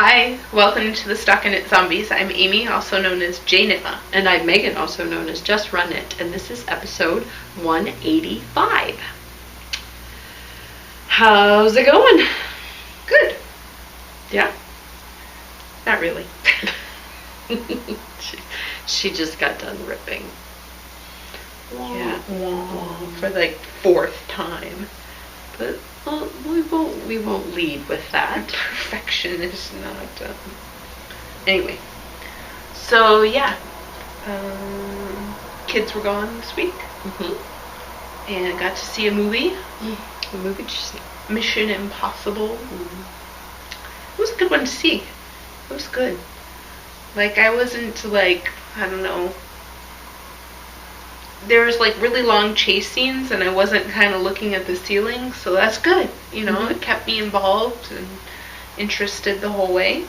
Hi, welcome to the Stuck in It Zombies. I'm Amy, also known as J-Nitma. And I'm Megan, also known as Just Run It, and this is episode 185. How's it going? Good. Yeah? Not really. she just got done ripping. Yeah. For like fourth time. But we won't lead with that. Perfection is not. Anyway. So yeah, kids were gone this week, and got to see a movie. What movie did you see? Mission Impossible. It was a good one to see. It was good. Like, I wasn't like, I don't know. There was like really long chase scenes, and I wasn't kind of looking at the ceiling, so that's good. You know, it kept me involved and interested the whole way.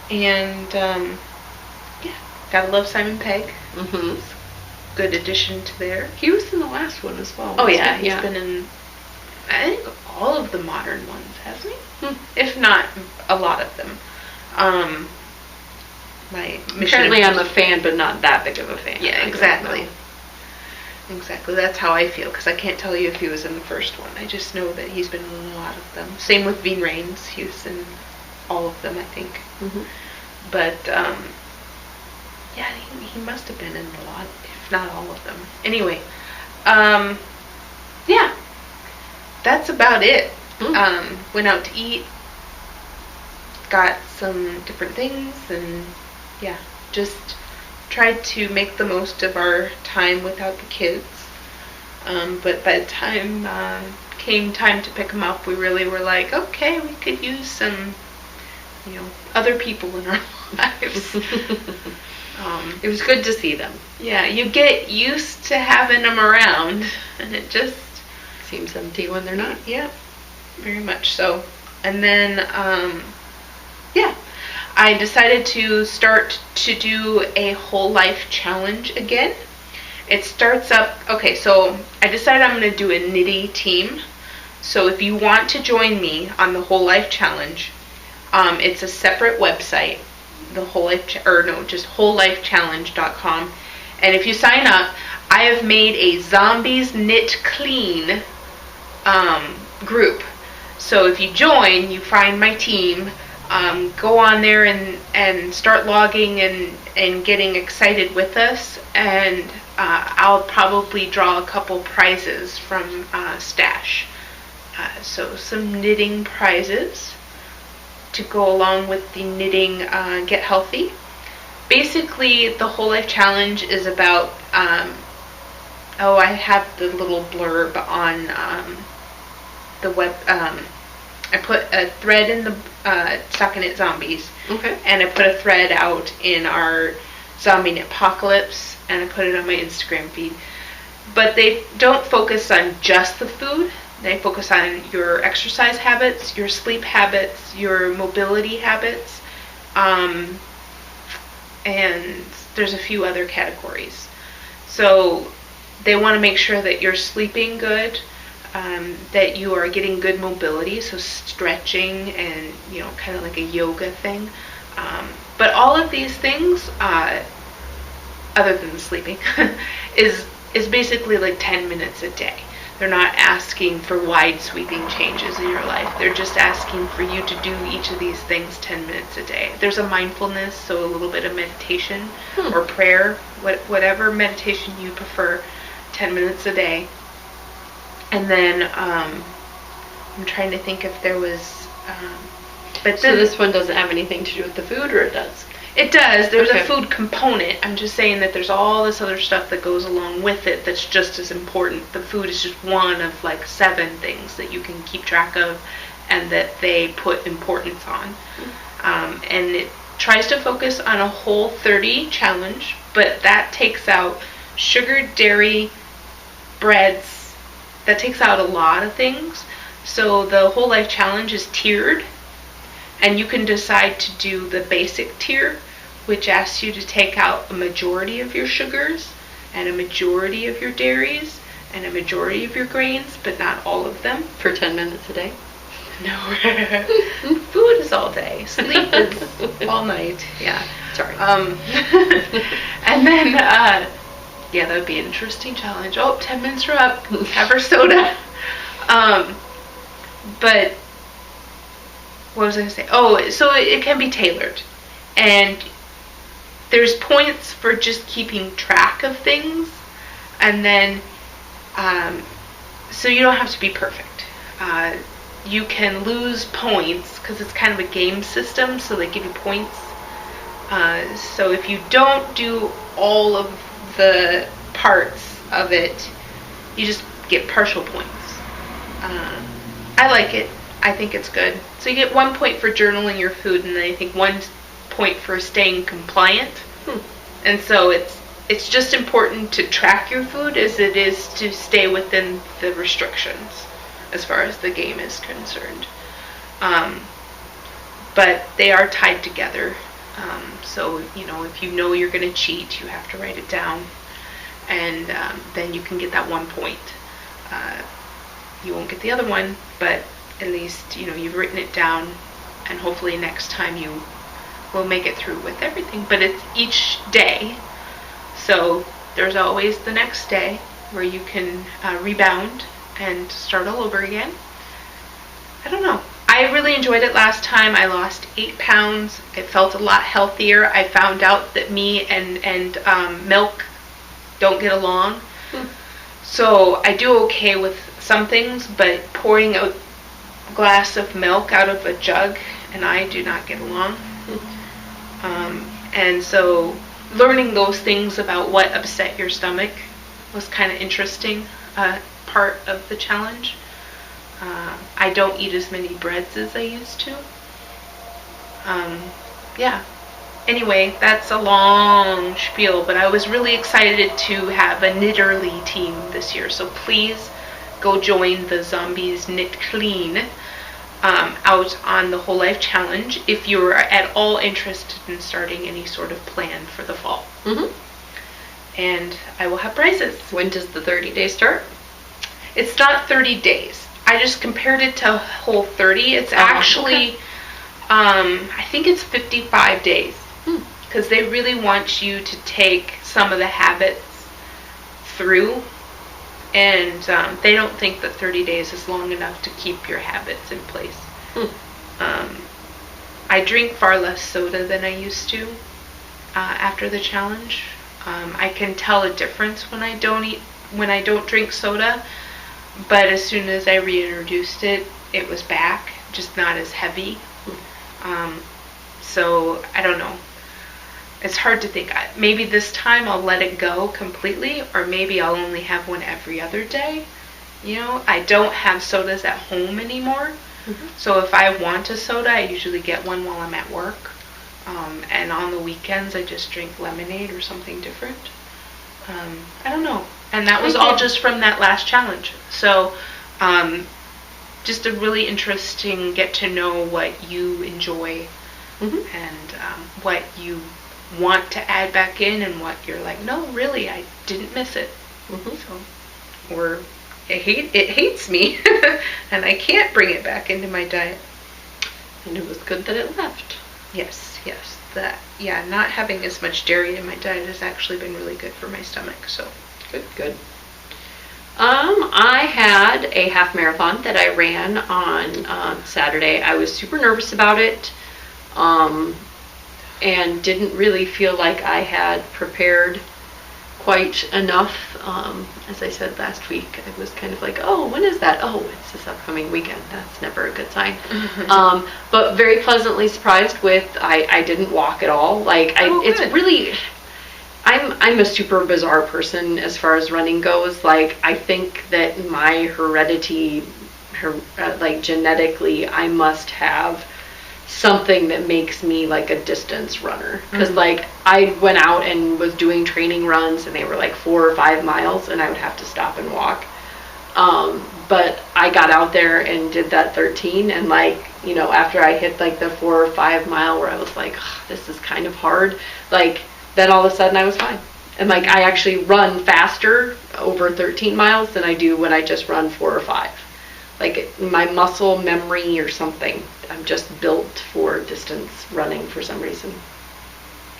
And yeah, gotta love Simon Pegg. Good addition to there. He was in the last one as well. Oh yeah, he's been in, I think, all of the modern ones, hasn't he? If not a lot of them. Apparently I'm a fan, but not that big of a fan. Yeah, exactly. Exactly, that's how I feel, because I can't tell you if he was in the first one. I just know that he's been in a lot of them. Same with Ving Rhames, he was in all of them, I think. But, yeah, he must have been in a lot, if not all of them. Anyway, yeah, that's about it. Went out to eat, got some different things, and yeah, just tried to make the most of our time without the kids. But by the time came time to pick them up, we really were like, okay, we could use some, other people in our lives. It was good to see them. Yeah, you get used to having them around, and it just seems empty when they're not. Yeah, very much so. And then, yeah, I decided to start to do a whole life challenge again. It starts up, okay, so I decided I'm going to do a knitty team. So if you want to join me on the whole life challenge, it's a separate website, just wholelifechallenge.com. And if you sign up, I have made a Zombies Knit Clean group. So if you join, you find my team. Go on there and start logging and getting excited with us, and I'll probably draw a couple prizes from Stash. So some knitting prizes to go along with the knitting Get Healthy. Basically, the Whole Life Challenge is about, I have the little blurb on the web. I put a thread in the Stuck in It Zombies. Okay. And I put a thread out in our Zombie Knitpocalypse, and I put it on my Instagram feed. But they don't focus on just the food. They focus on your exercise habits, your sleep habits, your mobility habits, and there's a few other categories. So they want to make sure that you're sleeping good, that you are getting good mobility, so stretching and, kind of like a yoga thing. But all of these things, other than the sleeping, is basically like 10 minutes a day. They're not asking for wide sweeping changes in your life. They're just asking for you to do each of these things 10 minutes a day. There's a mindfulness, so a little bit of meditation or prayer, whatever meditation you prefer, 10 minutes a day. And then I'm trying to think if there was. So this one doesn't have anything to do with the food, or it does? It does. There's a food component. I'm just saying that there's all this other stuff that goes along with it that's just as important. The food is just one of like 7 things that you can keep track of and that they put importance on. And it tries to focus on a whole 30 challenge, but that takes out sugar, dairy, breads. That takes out a lot of things. So the Whole Life Challenge is tiered, and you can decide to do the basic tier, which asks you to take out a majority of your sugars and a majority of your dairies and a majority of your grains, but not all of them. For 10 minutes a day? No. Food is all day. Sleep is all night. Yeah. Sorry. And then, yeah, that would be an interesting challenge. Oh, 10 minutes are up. Have our soda. But what was I going to say? Oh, so it can be tailored. And there's points for just keeping track of things. And then, so you don't have to be perfect. You can lose points because it's kind of a game system, so they give you points. So if you don't do all of the parts of it, you just get partial points. I like it. I think it's good. So you get 1 point for journaling your food, and then I think 1 point for staying compliant. And so it's just important to track your food as it is to stay within the restrictions as far as the game is concerned. But they are tied together. So, if you know you're going to cheat, you have to write it down. And then you can get that 1 point. You won't get the other one, but at least, you've written it down. And hopefully next time you will make it through with everything. But it's each day. So there's always the next day where you can rebound and start all over again. I don't know. I really enjoyed it last time. I lost 8 pounds. I felt a lot healthier. I found out that me and milk don't get along. So I do okay with some things, but pouring a glass of milk out of a jug and I do not get along. And so learning those things about what upset your stomach was kind of interesting part of the challenge. I don't eat as many breads as I used to. Yeah. Anyway, that's a long spiel, but I was really excited to have a knitterly team this year. So please go join the Zombies Knit Clean out on the Whole Life Challenge if you're at all interested in starting any sort of plan for the fall. And I will have prizes. When does the 30-day start? It's not 30 days. I just compared it to Whole 30. It's actually, okay. I think it's 55 days. Because they really want you to take some of the habits through. And they don't think that 30 days is long enough to keep your habits in place. I drink far less soda than I used to after the challenge. I can tell a difference when I don't drink soda. But as soon as I reintroduced it, it was back, just not as heavy. So I don't know. It's hard to think. Maybe this time I'll let it go completely, or maybe I'll only have one every other day. I don't have sodas at home anymore. So if I want a soda, I usually get one while I'm at work. And on the weekends, I just drink lemonade or something different. I don't know. And that was all just from that last challenge. So just a really interesting get to know what you enjoy and what you want to add back in and what you're like, no, really, I didn't miss it. So, or it hates me and I can't bring it back into my diet. And it was good that it left. Yes. Not having as much dairy in my diet has actually been really good for my stomach. So good. I had a half marathon that I ran on Saturday. I was super nervous about it, and didn't really feel like I had prepared quite enough. As I said last week, I was kind of like, oh, when is that? Oh, it's this upcoming weekend. That's never a good sign. But very pleasantly surprised with, I didn't walk at all. It's really, I'm a super bizarre person as far as running goes. I think that my heredity, genetically, I must have something that makes me a distance runner, because I went out and was doing training runs and they were 4 or 5 miles and I would have to stop and walk, but I got out there and did that 13, and after I hit the 4 or 5 mile where I was like, oh, this is kind of hard, then all of a sudden I was fine, and I actually run faster over 13 miles than I do when I just run 4 or 5. like my muscle memory or something. I'm just built for distance running for some reason.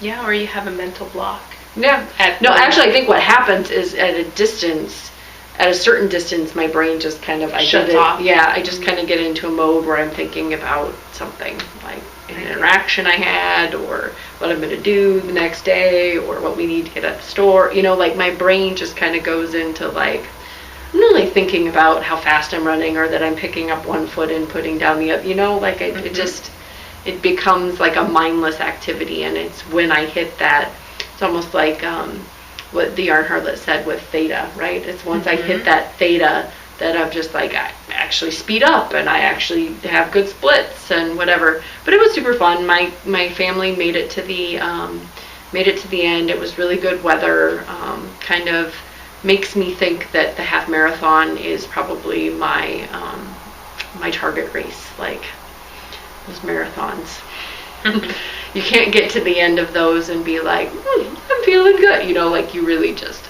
Yeah, or you have a mental block. Yeah. No, actually, I think what happens is at a certain distance, my brain just kind of shuts off. Yeah, I just kind of get into a mode where I'm thinking about something, like an interaction I had, or what I'm going to do the next day, or what we need to get at the store. Like my brain just kind of goes into like, I'm not really thinking about how fast I'm running or that I'm picking up one foot and putting down the other. Like it becomes like a mindless activity, and it's when I hit that, it's almost like what the Yarn Harlot said with theta, right? It's once I hit that theta that I'm just like, I actually speed up and I actually have good splits and whatever. But it was super fun. My family made it to the end. It was really good weather. Kind of makes me think that the half marathon is probably my my target race, like those marathons. You can't get to the end of those and be like, I'm feeling good. Like you really just,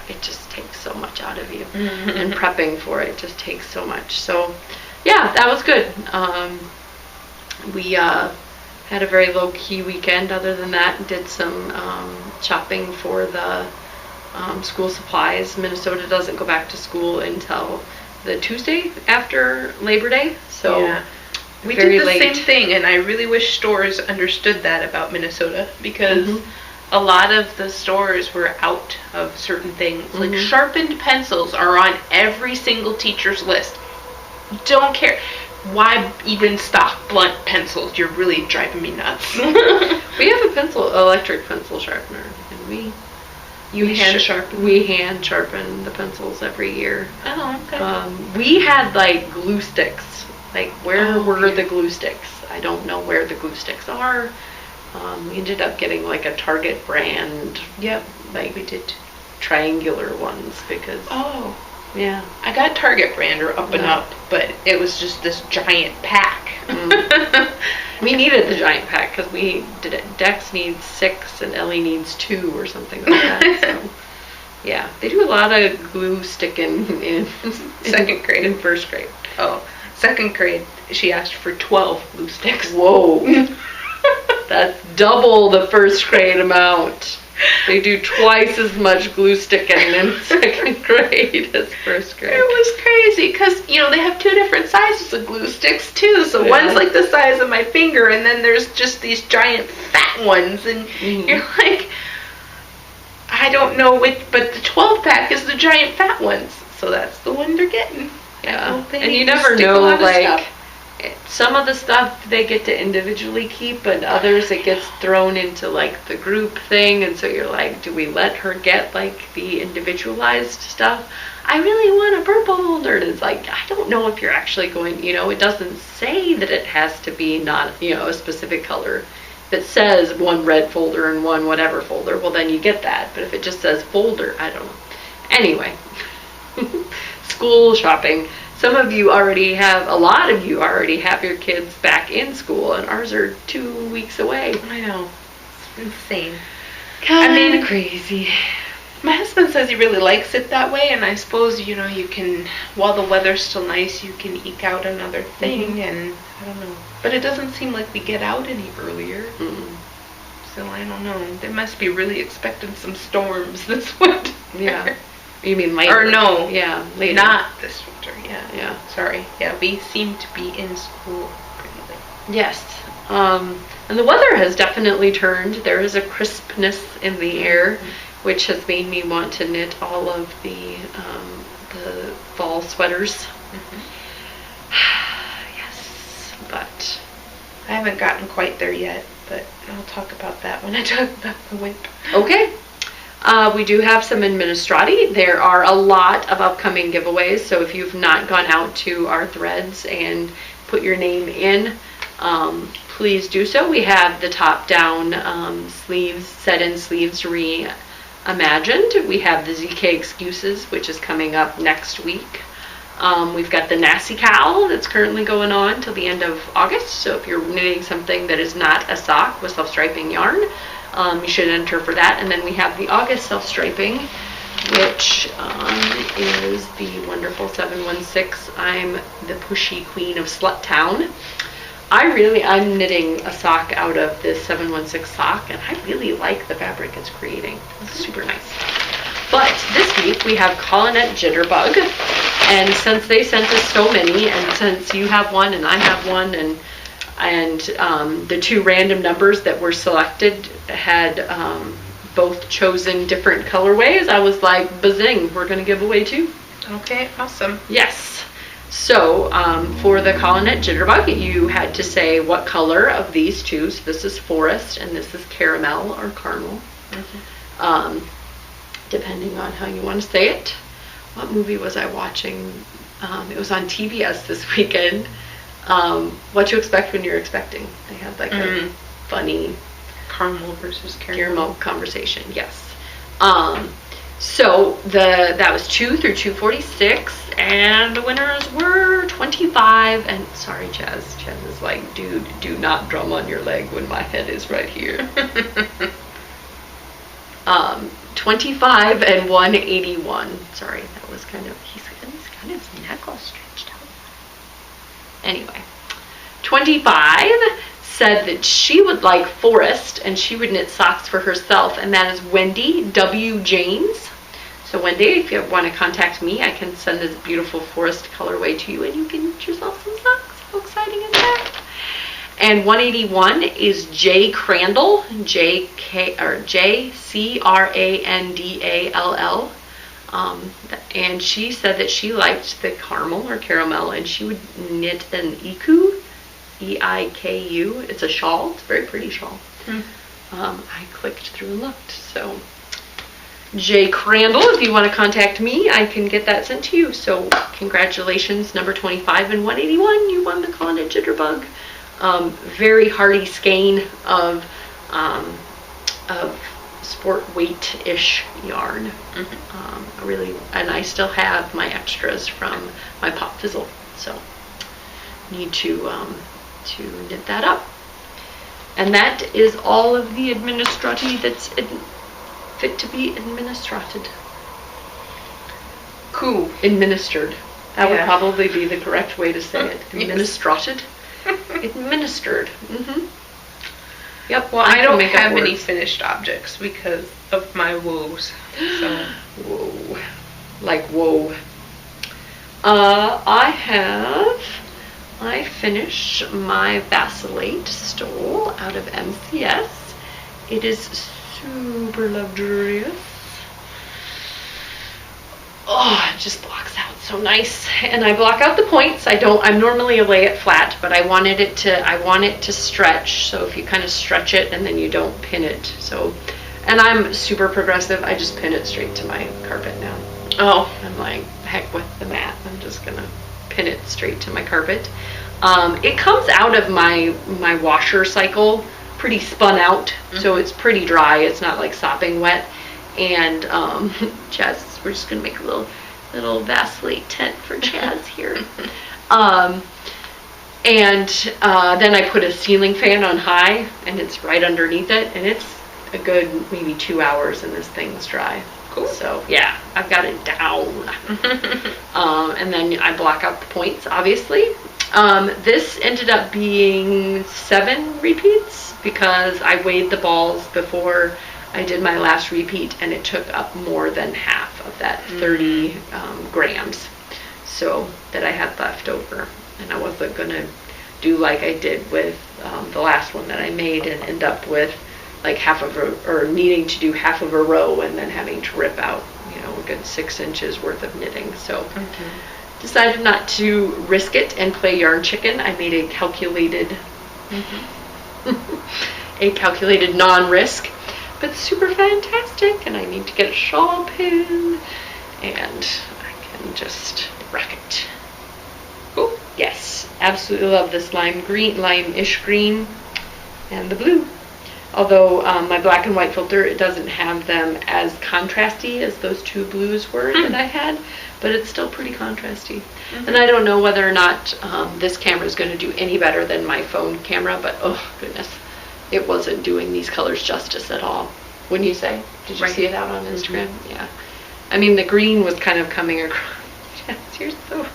it just takes so much out of you. And prepping for it just takes so much. So, yeah, that was good. We had a very low-key weekend. Other than that, did some shopping for the school supplies. Minnesota doesn't go back to school until the Tuesday after Labor Day. So. Yeah. We did the same thing, and I really wish stores understood that about Minnesota, because a lot of the stores were out of certain things. Like sharpened pencils are on every single teacher's list. Don't care. Why even stock blunt pencils? You're really driving me nuts. We have electric pencil sharpener, and we hand sharpen the pencils every year. Oh, okay. We had like glue sticks. Like, where were the glue sticks? I don't know where the glue sticks are. We ended up getting like a Target brand. Yep. Like, we did triangular ones because. Oh. Yeah. I got Target brand or Up and Up, but it was just this giant pack. We needed the giant pack because Dex needs 6 and Ellie needs 2 or something like that. So. Yeah. They do a lot of glue sticking in second grade and first grade. Oh. Second grade, she asked for 12 glue sticks. Whoa. That's double the first grade amount. They do twice as much glue sticking in second grade as first grade. It was crazy because, they have 2 different sizes of glue sticks too. So one's like the size of my finger, and then there's just these giant fat ones. And you're like, I don't know which, but the 12 pack is the giant fat ones. So that's the one they're getting. Yeah, and you never know, like, some of the stuff they get to individually keep, and others it gets thrown into, like, the group thing, and so you're like, do we let her get, like, the individualized stuff? I really want a purple folder, and it's like, I don't know if you're actually going, it doesn't say that it has to be not, a specific color. If it says one red folder and one whatever folder, well, then you get that, but if it just says folder, I don't know. Anyway. School shopping. A lot of you already have your kids back in school, and ours are 2 weeks away. I know. It's insane. Kind of crazy. My husband says he really likes it that way, and I suppose, you can, while the weather's still nice, you can eke out another thing, and I don't know. But it doesn't seem like we get out any earlier. So I don't know. They must be really expecting some storms this winter. Yeah. You mean later? Or no. Yeah, later. Not this winter, yeah. Yeah. Sorry. Yeah, we seem to be in school pretty late. Yes. And the weather has definitely turned. There is a crispness in the air, which has made me want to knit all of the fall sweaters. Yes. But I haven't gotten quite there yet, but I'll talk about that when I talk about the winter. Okay. We do have some in Administrati. There are a lot of upcoming giveaways, so if you've not gone out to our threads and put your name in, please do so. We have the top-down sleeves, set-in sleeves reimagined. We have the ZK Excuses, which is coming up next week. We've got the Nassy Cowl that's currently going on till the end of August, so if you're knitting something that is not a sock with self-striping yarn, you should enter for that. And then we have the August self-striping, which is the wonderful 716. I'm the pushy queen of Slut Town. I'm knitting a sock out of this 716 sock, and I really like the fabric it's creating. It's super nice. But this week we have Colinette Jitterbug, and since they sent us so many, and since you have one and I have one, and the two random numbers that were selected had both chosen different colorways, I was like, bazing, we're going to give away two. Okay, awesome. Yes. So for the Colinette Jitterbug, you had to say what color of these two. So this is forest and this is caramel or caramel, depending on how you want to say it. What movie was I watching? It was on TBS this weekend. What to expect when you're expecting. They had like a funny caramel versus caramel conversation. Yes. So that was 2 through 246, and the winners were 25. And sorry, Chaz. Chaz is like, dude, do not drum on your leg when my head is right here. 25 and 181. Sorry, that was kind of he's got his neck all stretched out. Anyway, 25 said that she would like forest and she would knit socks for herself, and that is Wendy W. James. So Wendy, if you want to contact me, I can send this beautiful forest colorway to you and you can knit yourself some socks. How exciting is that? And 181 is J. Crandall, JCRANDALL. And she said that she liked the caramel or caramel and she would knit an Eiku. EIKU. It's a shawl. It's a very pretty shawl. I clicked through and looked. So, J. Crandall, if you want to contact me, I can get that sent to you. So, congratulations, number 25 and 181. You won the Colinette Jitterbug. Very hardy skein of sport weight-ish yarn. And I still have my extras from my Pop Fizzle. So, need to knit that up. And that is all of the administrati that's fit to be administrated. Cool. Administered. That would probably be the correct way to say it. Administrated. Administered. Yep. Well, I don't have any finished objects because of my woes. So. Whoa. Like whoa. I finished my Vacillate stole out of MCS. It is super luxurious. Oh, it just blocks out so nice. And I block out the points. I'm normally a lay it flat, but I want it to stretch. So if you kind of stretch it and then you don't pin it. So, and I'm super progressive. I just pin it straight to my carpet now. Oh, I'm like, heck with the mat. I'm just gonna pin it straight to my carpet. It comes out of my washer cycle pretty spun out, so it's pretty dry. It's not like sopping wet. And Chaz, we're just gonna make a little Vacillate tent for Chaz here. And then I put a ceiling fan on high, and it's right underneath it, and it's a good maybe 2 hours, and this thing's dry. Cool. So yeah, I've got it down. And then I block out the points, obviously. This ended up being 7 repeats because I weighed the balls before I did my last repeat, and it took up more than half of that 30 grams so that I had left over. And I wasn't gonna do like I did with the last one that I made and end up with like needing to do half of a row and then having to rip out, a good 6 inches worth of knitting. So decided not to risk it and play yarn chicken. I made a calculated non-risk, but super fantastic. And I need to get a shawl pin and I can just rock it. Oh yes, absolutely love this lime-ish green and the blue. Although my black and white filter, it doesn't have them as contrasty as those two blues were that I had, but it's still pretty contrasty. And I don't know whether or not this camera is going to do any better than my phone camera, but oh goodness, it wasn't doing these colors justice at all. Wouldn't you say? Did you see it out on Instagram? Yeah. I mean, the green was kind of coming across. Yes, you're so...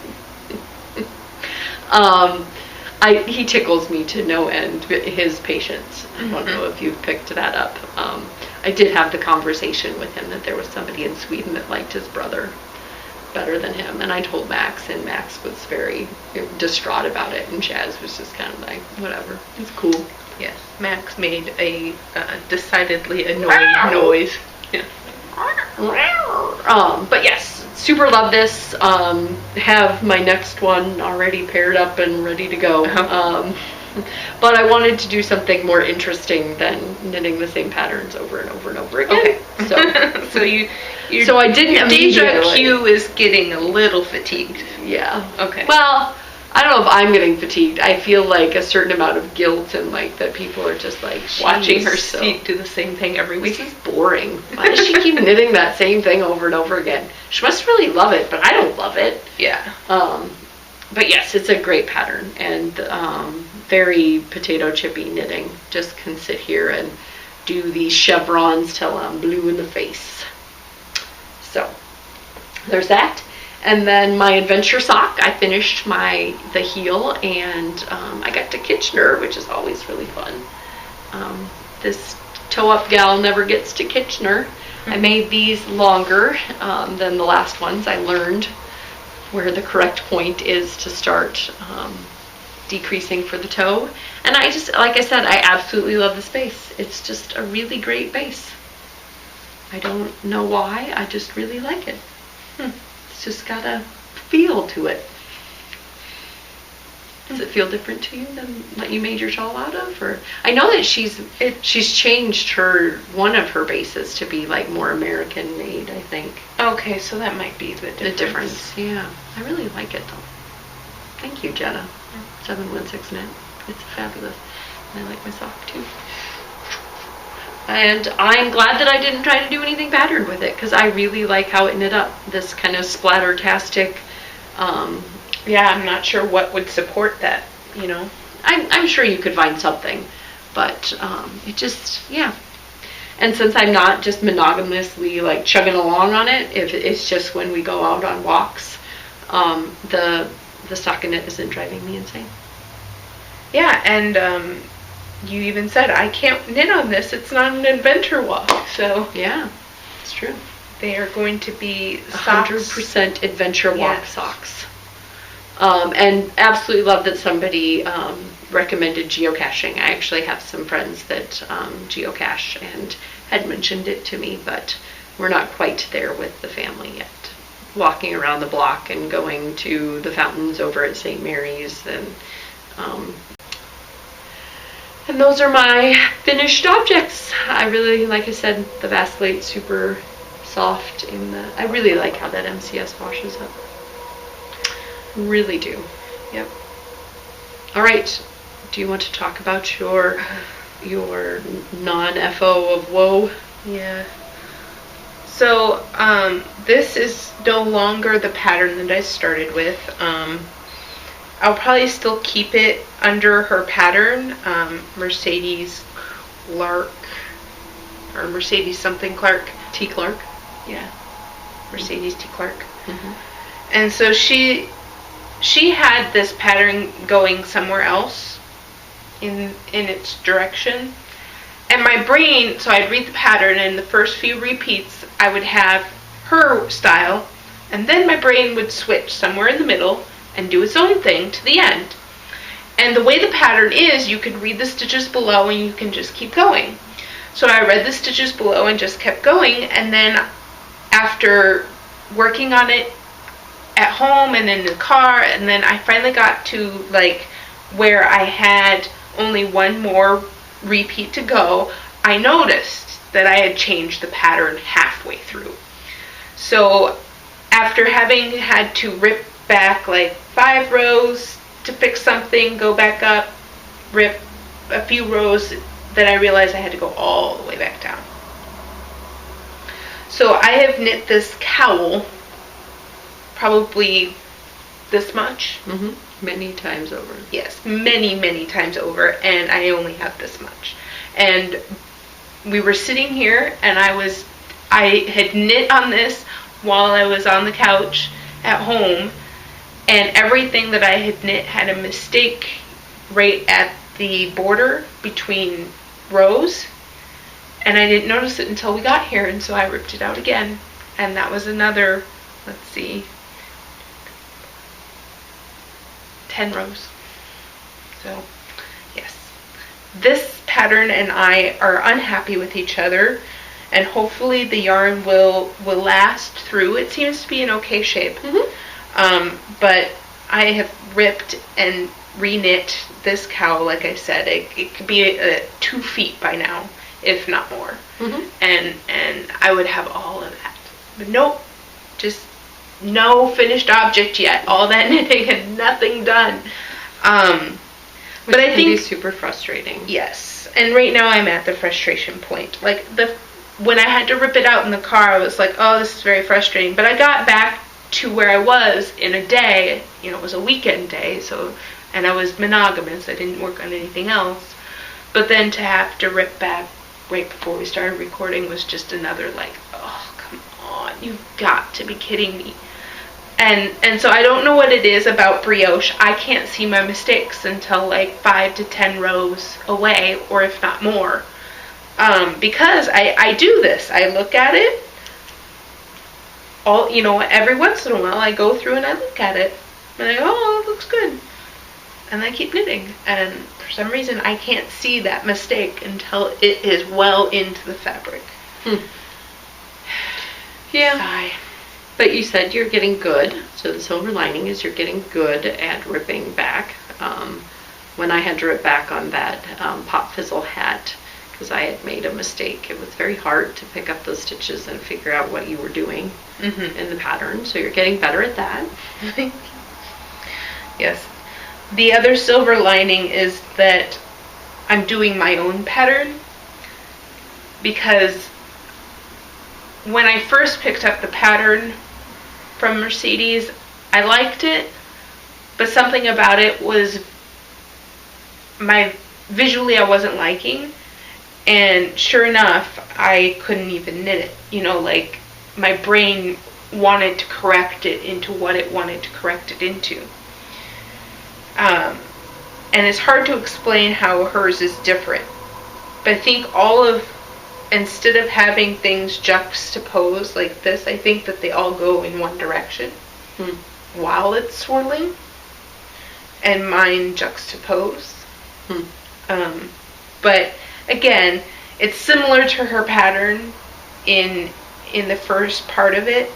he tickles me to no end, his patience. I don't know if you've picked that up. I did have the conversation with him that there was somebody in Sweden that liked his brother better than him, and I told Max, and Max was very distraught about it, and Chaz was just kind of like, whatever, it's cool. Yes, Max made a decidedly annoying noise. Yeah. But yes, super love this. Have my next one already paired up and ready to go. But I wanted to do something more interesting than knitting the same patterns over and over and over again. Okay. So so I didn't Deja Q is getting a little fatigued. Yeah. Okay. Well, I don't know if I'm getting fatigued. I feel like a certain amount of guilt and like that people are just like watching her do the same thing every week. This is boring. Why does she keep knitting that same thing over and over again? She must really love it, but I don't love it. Yeah. But yes, it's a great pattern and very potato chippy knitting. Just can sit here and do these chevrons till I'm blue in the face. So there's that. And then my adventure sock, I finished the heel, and I got to Kitchener, which is always really fun. This toe-up gal never gets to Kitchener. I made these longer than the last ones. I learned where the correct point is to start decreasing for the toe. And I just, like I said, I absolutely love this base. It's just a really great base. I don't know why, I just really like it. It's just got a feel to it. Does it feel different to you than what you made your shawl out of? Or I know that she's changed one of her bases to be like more American made, I think. Okay, so that might be the difference. Yeah, I really like it though. Thank you, Jenna. 716 Knit. It's fabulous. And I like my sock too. And I'm glad that I didn't try to do anything patterned with it because I really like how it knit up. This kind of splatter-tastic. Yeah, I'm not sure what would support that, you know. I'm sure you could find something, but it just, yeah. And since I'm not just monogamously like chugging along on it, if it's just when we go out on walks, the stockinette isn't driving me insane. Yeah, and you even said, I can't knit on this, it's not an adventure walk. So yeah, it's true. They are going to be socks. 100% adventure walk socks. And absolutely love that somebody recommended geocaching. I actually have some friends that geocache and had mentioned it to me, but we're not quite there with the family yet. Walking around the block and going to the fountains over at St. Mary's, and those are my finished objects. I really, like I said, the Vacillate's super soft I really like how that MCS washes up. Really do. Yep. All right. Do you want to talk about your non-FO of woe? Yeah. So this is no longer the pattern that I started with. I'll probably still keep it under her pattern, Mercedes Clark, or Mercedes something Clark. T. Clark? Yeah. Mercedes T. Clark. Mm-hmm. And so she had this pattern going somewhere else in its direction. And my brain, so I'd read the pattern, and the first few repeats I would have her style, and then my brain would switch somewhere in the middle and do its own thing to the end. And the way the pattern is, you can read the stitches below and you can just keep going. So I read the stitches below and just kept going, and then after working on it at home and in the car, and then I finally got to like where I had only one more repeat to go, I noticed that I had changed the pattern halfway through. So after having had to rip back like 5 rows to fix something, go back up, rip a few rows, then I realized I had to go all the way back down. So I have knit this cowl probably this much. Mm-hmm. Many times over. Yes, many times over, and I only have this much. And we were sitting here, and I had knit on this while I was on the couch at home, and everything that I had knit had a mistake right at the border between rows, and I didn't notice it until we got here, and so I ripped it out again. And that was another, let's see, 10 rows. So, yes. This pattern and I are unhappy with each other, and hopefully the yarn will last through. It seems to be in okay shape. But I have ripped and re-knit this cowl, like I said. It could be 2 feet by now, if not more. And I would have all of that. But nope, just no finished object yet. All that knitting and nothing done. But I think it's super frustrating. Yes, and right now I'm at the frustration point. Like when I had to rip it out in the car, I was like, oh, this is very frustrating. But I got back to where I was in a day. You know, it was a weekend day, and I was monogamous. I didn't work on anything else. But then to have to rip back right before we started recording was just another like, oh, come on, you've got to be kidding me. And so I don't know what it is about brioche. I can't see my mistakes until like 5 to 10 rows away, or if not more. Because I do this. I look at it. Every once in a while I go through and I look at it. And I go, oh, it looks good. And I keep knitting. And for some reason I can't see that mistake until it is well into the fabric. Yeah. Sigh. But you said you're getting good, so the silver lining is you're getting good at ripping back. When I had to rip back on that pop fizzle hat, because I had made a mistake, it was very hard to pick up those stitches and figure out what you were doing in the pattern. So you're getting better at that. Yes. The other silver lining is that I'm doing my own pattern, because when I first picked up the pattern from Mercedes, I liked it, but something about it was visually I wasn't liking, and sure enough, I couldn't even knit it. Like my brain wanted to correct it into what it wanted to correct it into. And it's hard to explain how hers is different. But I think instead of having things juxtaposed like this, I think that they all go in one direction while it's swirling, and mine juxtaposed. But again, it's similar to her pattern in the first part of it,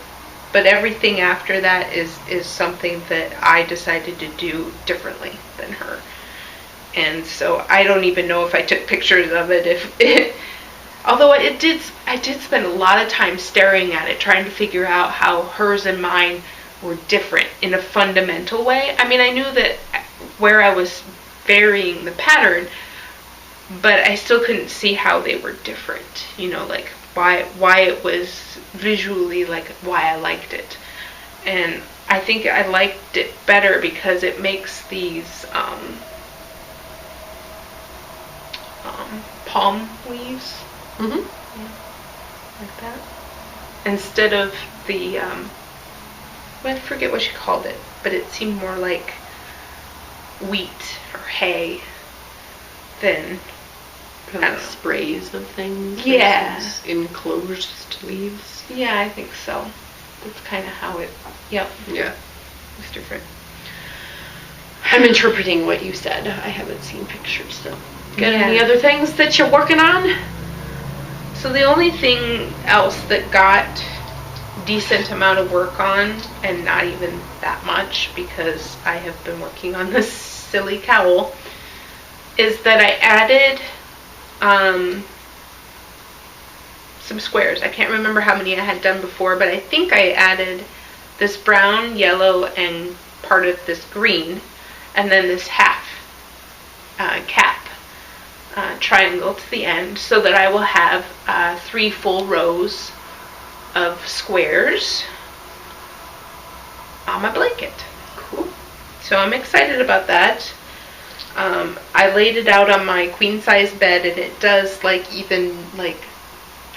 but everything after that is something that I decided to do differently than her. And so I don't even know if I took pictures of it. Although I did spend a lot of time staring at it, trying to figure out how hers and mine were different in a fundamental way. I mean, I knew that where I was varying the pattern, but I still couldn't see how they were different. Like why it was visually, like why I liked it. And I think I liked it better because it makes these palm leaves. Yeah, like that. Instead of the, I forget what she called it, but it seemed more like wheat or hay than kind of sprays of things. Yeah. Enclosed leaves. Yeah, I think so. That's kind of how it, yeah. It's different. I'm interpreting what you said. I haven't seen pictures, so. Got any other things that you're working on? So the only thing else that got decent amount of work on, and not even that much because I have been working on this silly cowl, is that I added some squares. I can't remember how many I had done before, but I think I added this brown, yellow, and part of this green, and then this half cap triangle to the end, so that I will have 3 full rows of squares on my blanket. Cool. So I'm excited about that. I laid it out on my queen size bed, and it does even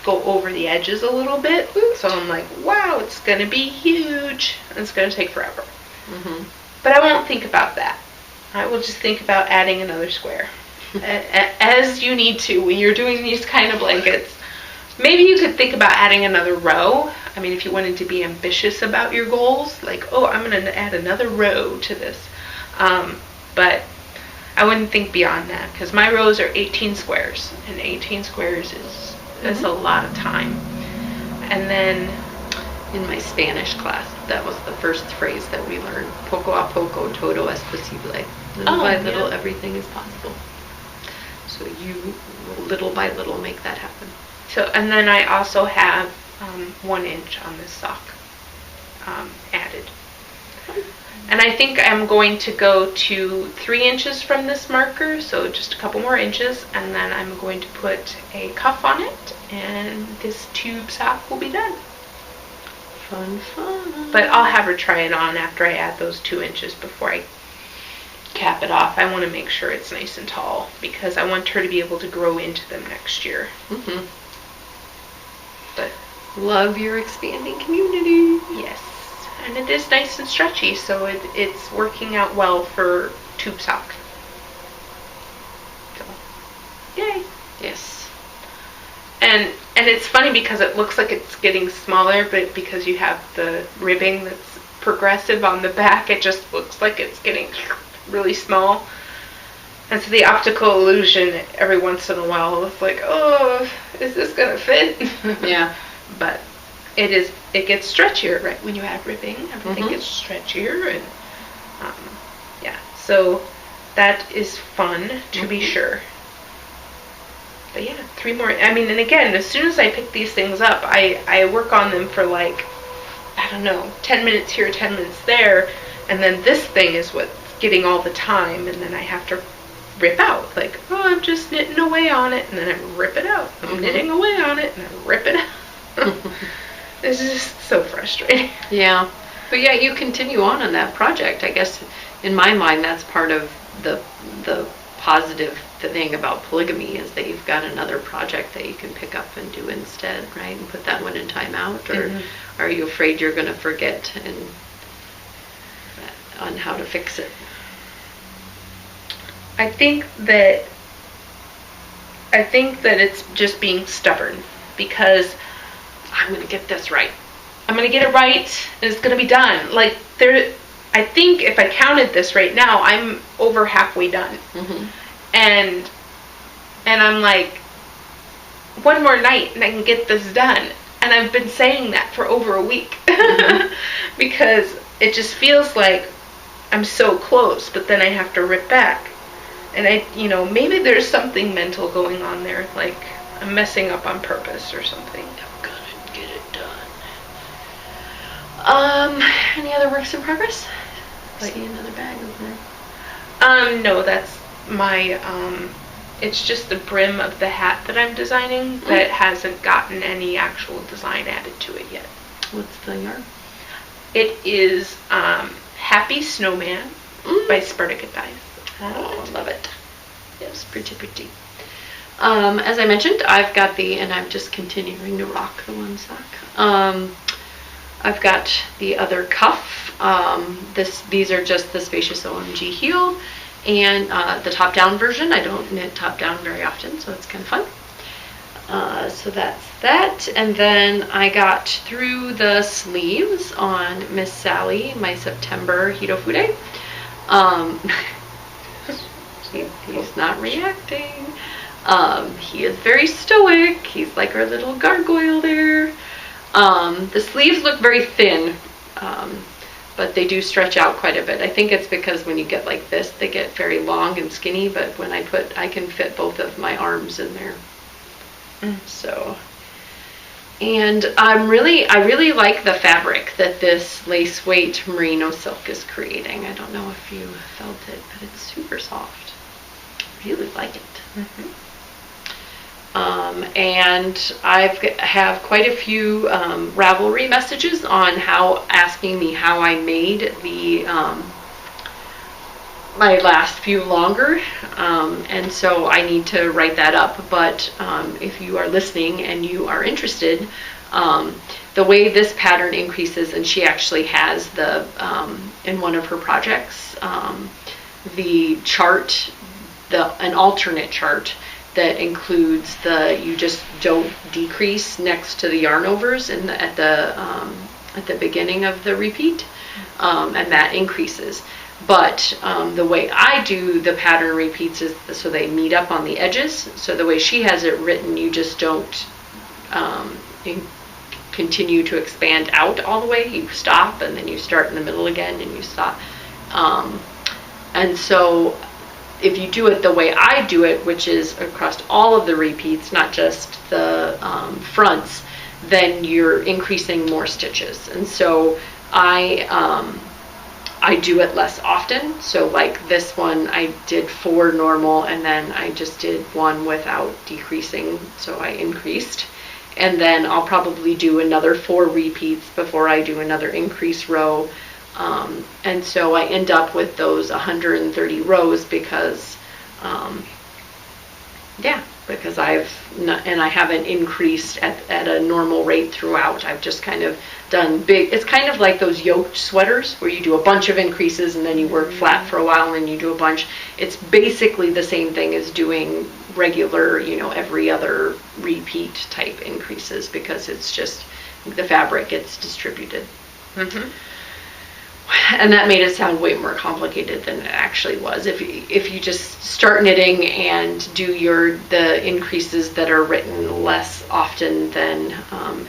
go over the edges a little bit. So I'm like, wow, it's going to be huge. It's going to take forever. Mm-hmm. But I won't think about that. I will just think about adding another square. As you need to when you're doing these kind of blankets. Maybe you could think about adding another row. I mean, if you wanted to be ambitious about your goals, like, oh, I'm going to add another row to this. But I wouldn't think beyond that, because my rows are 18 squares, and 18 squares is a lot of time. And then in my Spanish class, that was the first phrase that we learned. Poco a poco todo es posible. Little by little, everything is possible. So you, little by little, make that happen. So, and then I also have 1 inch on this sock added. And I think I'm going to go to 3 inches from this marker, so just a couple more inches, and then I'm going to put a cuff on it, and this tube sock will be done. Fun, fun. But I'll have her try it on after I add those 2 inches before I cap it off. I want to make sure it's nice and tall, because I want her to be able to grow into them next year. Mm-hmm. But love your expanding community. Yes. And it is nice and stretchy, so it's working out well for tube sock. So, yay. Yes. And it's funny because it looks like it's getting smaller, but because you have the ribbing that's progressive on the back, it just looks like it's getting really small. And so the optical illusion every once in a while is like, oh, is this gonna fit? Yeah. But it gets stretchier, right? When you add ribbing, everything Mm-hmm. gets stretchier, and yeah. So that is fun to be sure. But yeah, 3 more. I mean, and again, as soon as I pick these things up, I work on them for like, I don't know, 10 minutes here, 10 minutes there, and then this thing is what's getting all the time, and then I have to rip out. Like, oh, I'm just knitting away on it, and then I rip it out. I'm knitting away on it, and I rip it out. It's just so frustrating. Yeah. But yeah, you continue on that project. I guess in my mind, that's part of the positive thing about polygamy, is that you've got another project that you can pick up and do instead, right? And put that one in timeout. Or are you afraid you're going to forget on how to fix it? I think that it's just being stubborn, because I'm going to get this right. I'm going to get it right, and it's going to be done. Like, I think if I counted this right now, I'm over halfway done. Mm-hmm. And I'm like, one more night and I can get this done. And I've been saying that for over a week. Mm-hmm. Because it just feels like I'm so close, but then I have to rip back. And maybe there's something mental going on there, like I'm messing up on purpose or something. I'm gonna get it done. Any other works in progress? I see another bag over there. No, that's my, it's just the brim of the hat that I'm designing that hasn't gotten any actual design added to it yet. What's the yarn? It is Happy Snowman by Spartacus Dyes. Oh, I love it. Yes, pretty, pretty. As I mentioned, I've got and I'm just continuing to rock the one sock. I've got the other cuff. These are just the Spacious OMG heel, and the top-down version. I don't knit top-down very often, so it's kind of fun. So that's that. And then I got through the sleeves on Miss Sally, my September Hitofude. He's not reacting. He is very stoic. He's like our little gargoyle there. The sleeves look very thin, but they do stretch out quite a bit. I think it's because when you get like this, they get very long and skinny, but when I can fit both of my arms in there. So, and I really like the fabric that this lace weight merino silk is creating. I don't know if you felt it, but it's super soft. Really like it. And I have quite a few Ravelry messages on asking me how I made my last few longer, and so I need to write that up. But if you are listening and you are interested, the way this pattern increases, and she actually has the in one of her projects, the chart, an alternate chart that includes you just don't decrease next to the yarn overs at the beginning of the repeat, and that increases. But the way I do the pattern repeats is so they meet up on the edges. So the way she has it written, you just don't continue to expand out all the way. You stop and then you start in the middle again and you stop. And so if you do it the way I do it, which is across all of the repeats, not just the fronts, then you're increasing more stitches. And so I do it less often. So like this one, I did 4 normal, and then I just did 1 without decreasing, so I increased. And then I'll probably do another 4 repeats before I do another increase row. And so I end up with those 130 rows because, because I haven't increased at a normal rate throughout. I've just kind of done big. It's kind of like those yoked sweaters where you do a bunch of increases and then you work flat for a while and then you do a bunch. It's basically the same thing as doing regular, every other repeat type increases, because it's just the fabric gets distributed. Mm-hmm. And that made it sound way more complicated than it actually was. If you just start knitting and do the increases that are written less often than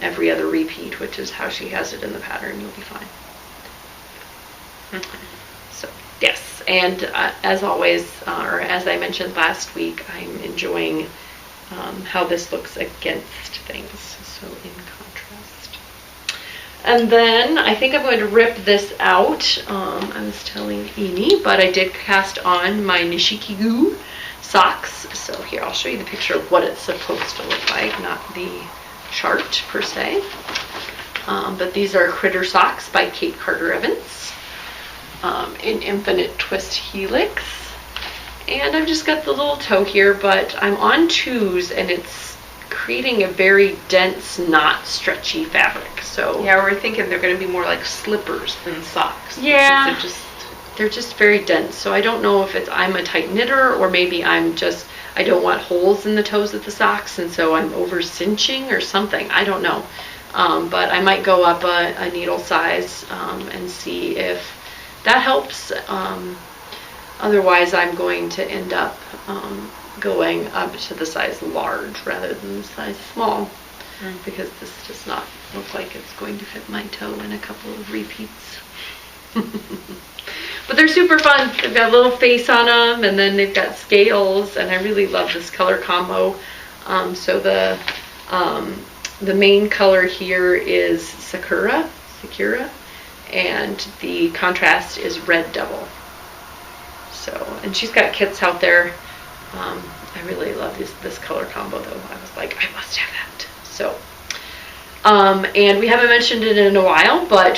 every other repeat, which is how she has it in the pattern, you'll be fine. Mm-hmm. So yes, and as always, or as I mentioned last week, I'm enjoying how this looks against things. So in contrast. And then I think I'm going to rip this out. I was telling Amy, but I did cast on my Nishikigu socks. So here, I'll show you the picture of what it's supposed to look like, not the chart per se. But these are Critter Socks by Kate Carter Evans in Infinite Twist Helix. And I've just got the little toe here, but I'm on 2s, and it's creating a very dense, not stretchy fabric. So yeah, we're thinking they're going to be more like slippers than socks. Yeah, they're just very dense. So I don't know if I'm a tight knitter, or maybe I don't want holes in the toes of the socks, and so I'm over cinching or something. I don't know. But I might go up a needle size and see if that helps. Otherwise, I'm going to end up going up to the size large rather than the size small, because this does not look like it's going to fit my toe in a couple of repeats. But they're super fun. They've got a little face on them, and then they've got scales, and I really love this color combo. So the main color here is Sakura, and the contrast is Red Devil. So, and she's got kits out there. I really love this color combo, though. I was like, I must have that. So, and we haven't mentioned it in a while, but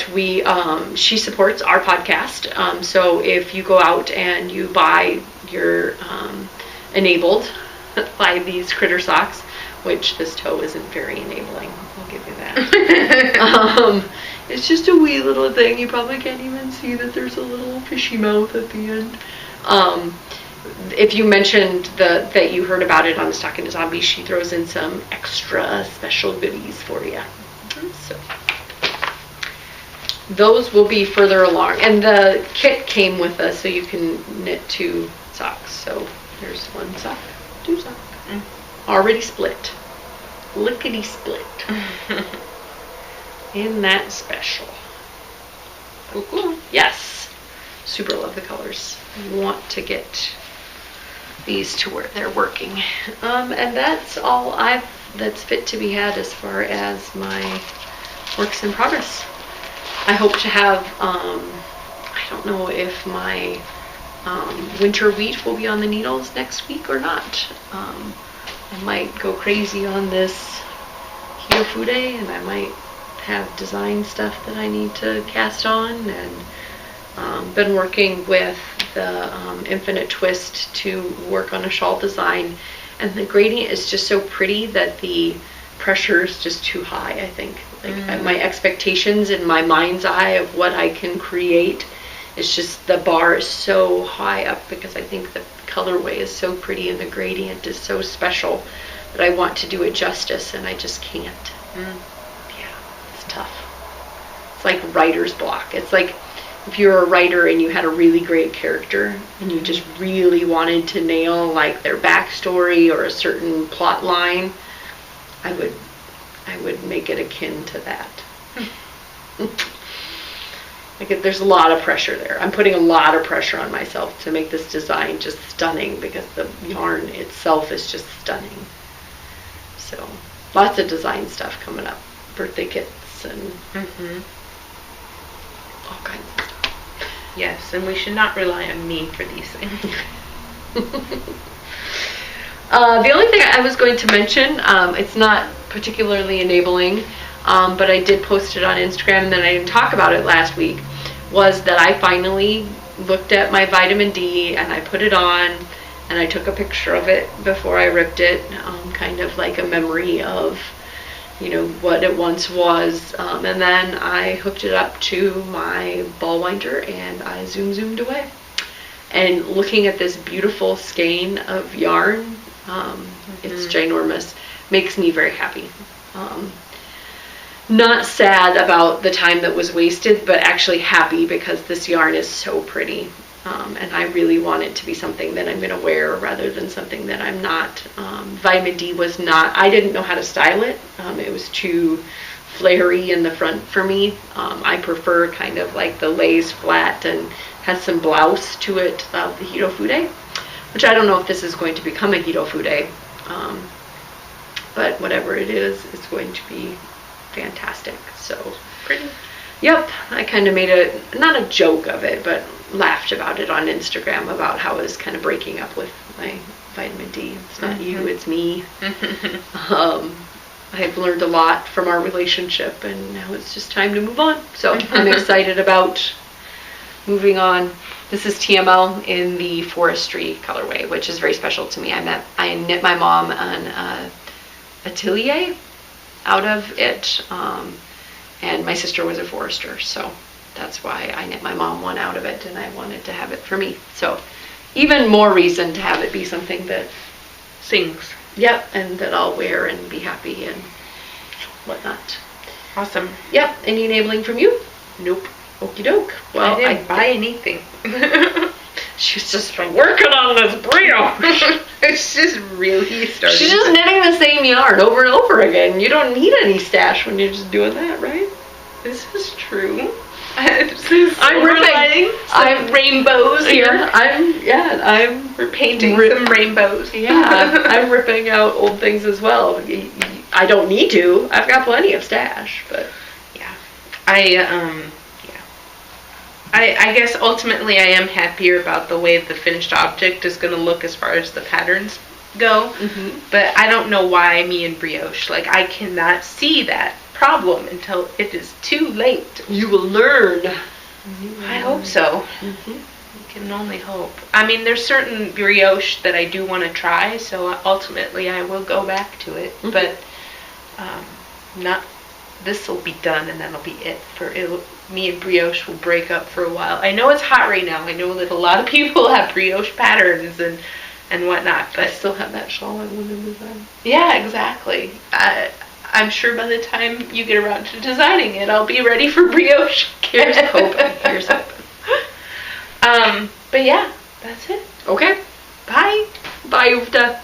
she supports our podcast. So if you go out and you buy your enabled by these Critter Socks, which this toe isn't very enabling, I'll give you that. It's just a wee little thing. You probably can't even see that there's a little fishy mouth at the end. If you mentioned that you heard about it on the Talking to Zombies, she throws in some extra special goodies for you. So those will be further along, and the kit came with us, so you can knit 2 socks. So there's 1 sock, 2 sock, already split, lickety split. Isn't that special? Cool. Yes, super love the colors. I want to get these to where they're working. And that's all that's fit to be had as far as my works in progress. I hope to have, I don't know if my winter wheat will be on the needles next week or not. I might go crazy on this Hiofude, and I might have design stuff that I need to cast on, and been working with the infinite twist to work on a shawl design, and the gradient is just so pretty that the pressure is just too high, I think. Like my expectations in my mind's eye of what I can create, it's just the bar is so high up because I think the colorway is so pretty and the gradient is so special that I want to do it justice, and I just can't. Yeah, it's tough. It's like writer's block. It's like if you're a writer and you had a really great character and you just really wanted to nail like their backstory or a certain plot line, I would make it akin to that. Like there's a lot of pressure there. I'm putting a lot of pressure on myself to make this design just stunning because the yarn itself is just stunning. So lots of design stuff coming up. Birthday kits and all kinds of stuff. Yes, and we should not rely on me for these things. The only thing I was going to mention, it's not particularly enabling, but I did post it on Instagram and then I didn't talk about it last week, was that I finally looked at my vitamin D and I put it on and I took a picture of it before I ripped it, kind of like a memory of, you know, what it once was, and then I hooked it up to my ball winder and I zoomed away. And looking at this beautiful skein of yarn, it's ginormous, makes me very happy. Not sad about the time that was wasted, but actually happy because this yarn is so pretty. And I really want it to be something that I'm going to wear rather than something that I'm not. Vitamin D was not, I didn't know how to style it. It was too flary in the front for me. I prefer kind of like the lays flat and has some blouse to it, the Hito Fude, which I don't know if this is going to become a Hito Fude, but whatever it is, it's going to be fantastic. So Pretty. Yep, I kind of made not a joke of it, but laughed about it on Instagram about how I was kind of breaking up with my vitamin D. It's not you, it's me. I've learned a lot from our relationship, and now it's just time to move on. So I'm excited about moving on. This is TML in the forestry colorway, which is very special to me. I knit my mom an atelier out of it, and my sister was a forester, so that's why I knit my mom one out of it, and I wanted to have it for me. So even more reason to have it be something that Sings. Yep, and that I'll wear and be happy and whatnot. Awesome. Yep, any enabling from you? Nope. Okie doke. Well, I didn't buy anything. She's just been working on this brioche. It's just really starting. She's just knitting the same yarn over and over again. You don't need any stash when you're just doing that, right? This is true. I'm ripping. I'm rainbows here. We're painting some rainbows. Yeah, I'm ripping out old things as well. I don't need to. I've got plenty of stash, but yeah, I guess ultimately I am happier about the way the finished object is going to look as far as the patterns go. But I don't know why me and brioche. Like, I cannot see that problem until it is too late. You will learn. I hope so. You can only hope. I mean, there's certain brioche that I do want to try, so ultimately I will go back to it. But not. This will be done, and that'll be it. Me and brioche will break up for a while. I know it's hot right now. I know that a lot of people have brioche patterns and whatnot, but I still have that shawl I wanted to design. Yeah, exactly. I'm sure by the time you get around to designing it, I'll be ready for brioche. Here's hoping. Here's hoping. But yeah, that's it. Okay. Bye. Bye, Ufta.